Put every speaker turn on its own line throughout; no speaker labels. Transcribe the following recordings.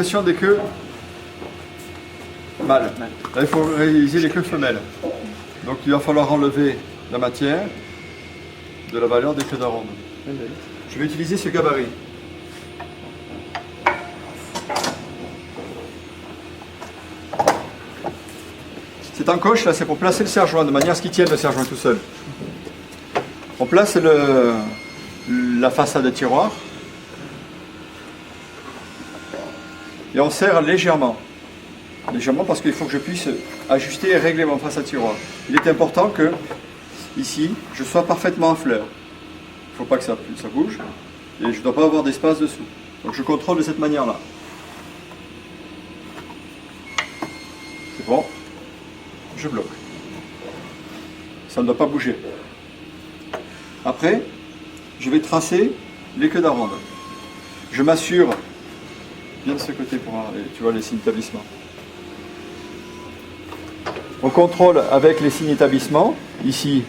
Des queues mâles. Là, il faut réaliser les queues femelles. Donc il va falloir enlever la matière de la valeur des queues d'aronde. Je vais utiliser ce gabarit. Cette encoche là, c'est pour placer le serre-joint de manière à ce qu'il tienne le serre-joint tout seul. On place la façade des tiroirs et on serre légèrement. Légèrement parce qu'il faut que je puisse ajuster et régler mon façade tiroir. Il est important que, ici, je sois parfaitement en fleur. Il ne faut pas que ça bouge et je ne dois pas avoir d'espace dessous. Donc je contrôle de cette manière-là. C'est bon. Je bloque. Ça ne doit pas bouger. Après, je vais tracer les queues d'aronde. Je m'assure, bien de ce côté pour voir, tu vois les signes d'établissement. On contrôle avec les signes d'établissement, ici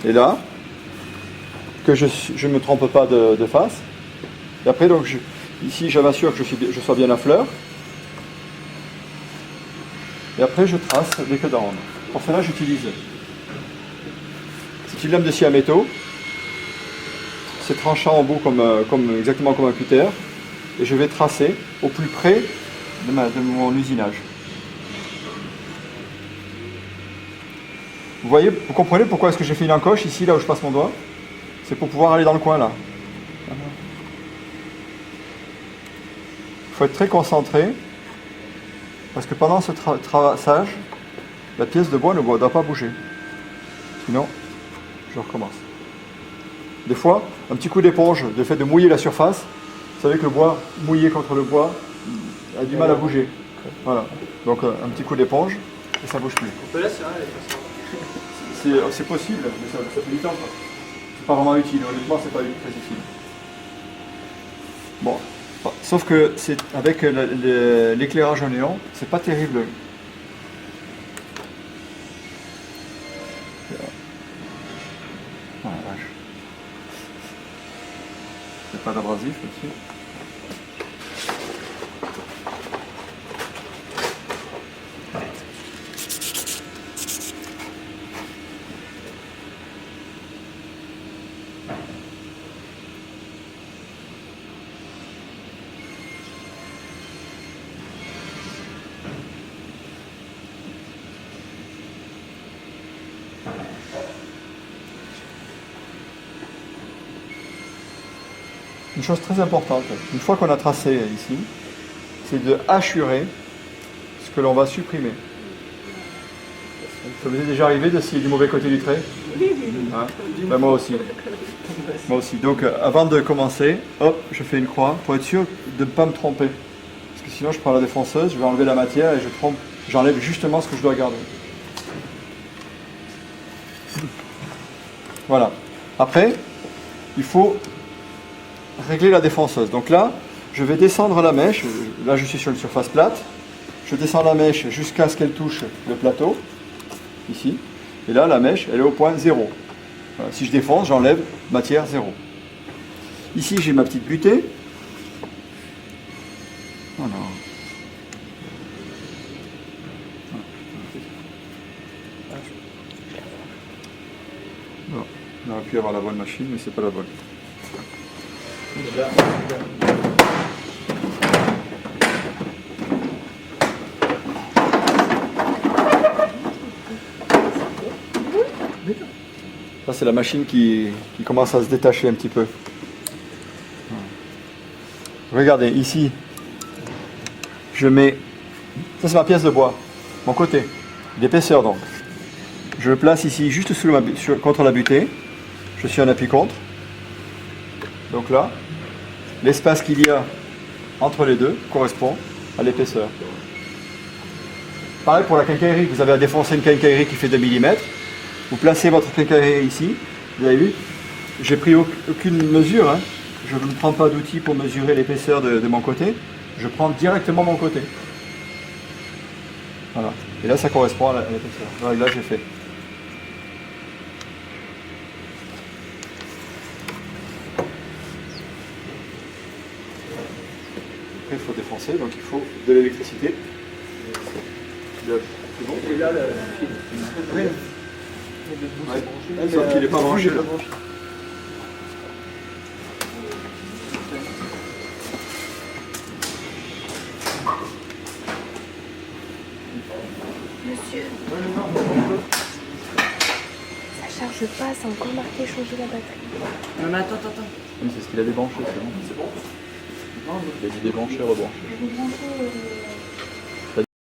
et là, que je ne me trompe pas de face. Et après, donc, ici, je m'assure que je sois bien à fleur. Et après, je trace les queues d'aronde. Pour cela, j'utilise cette lame de scie à métaux. C'est tranchant en bout exactement comme un cutter. Et je vais tracer au plus près de mon usinage. Vous voyez, vous comprenez pourquoi est-ce que j'ai fait une encoche ici, là où je passe mon doigt? C'est pour pouvoir aller dans le coin là. Il faut être très concentré. Parce que pendant ce traçage, la pièce de bois ne doit pas bouger. Sinon, je recommence. Des fois, un petit coup d'éponge, le fait de mouiller la surface, vous savez que le bois mouillé contre le bois a du mal à bouger. Voilà. Donc un petit coup d'éponge et ça ne bouge plus.
On peut laisser,
C'est possible, mais ça fait du temps. C'est pas vraiment utile. Honnêtement, c'est pas très utile. Bon. Sauf que c'est avec l'éclairage en néon, c'est pas terrible. Oh la vache. Il n'y a pas d'abrasif là-dessus. Une chose très importante, une fois qu'on a tracé ici, c'est de hachurer ce que l'on va supprimer. Ça vous est déjà arrivé d'essayer du mauvais côté du trait? Hein? Ben, moi aussi. Moi aussi. Donc avant de commencer, hop, je fais une croix pour être sûr de ne pas me tromper. Parce que sinon je prends la défonceuse, je vais enlever la matière et j'enlève justement ce que je dois garder. Voilà. Après, il faut régler la défonceuse. Donc là, je vais descendre la mèche. Là, je suis sur une surface plate. Je descends la mèche jusqu'à ce qu'elle touche le plateau, ici. Et là, la mèche, elle est au point 0. Voilà. Si je défonce, j'enlève matière 0. Ici, j'ai ma petite butée. Voilà. Bon. On aurait pu avoir la bonne machine, mais c'est pas la bonne. Ça c'est la machine qui commence à se détacher un petit peu. Regardez ici, je mets, ça c'est ma pièce de bois, mon côté, d'épaisseur donc. Je le place ici juste contre la butée, je suis en appui contre. Donc là, l'espace qu'il y a entre les deux correspond à l'épaisseur. Pareil pour la quincaillerie, vous avez à défoncer une quincaillerie qui fait 2 mm. Vous placez votre quincaillerie ici, vous avez vu, j'ai pris aucune mesure, hein. Je ne prends pas d'outil pour mesurer l'épaisseur de mon côté, je prends directement mon côté. Voilà, et là ça correspond à l'épaisseur. Voilà, là j'ai fait. après il faut défoncer, donc il faut de l'électricité. C'est bon.
Et là,
Oui. Sauf qu'il n'est pas branché là.
Monsieur, ça charge pas, c'est encore marqué changer la batterie.
Non mais attends.
Oui, c'est ce qu'il a débranché, c'est bon.
C'est bon?
Il a dit débrancher, rebrancher.
Je vais brancher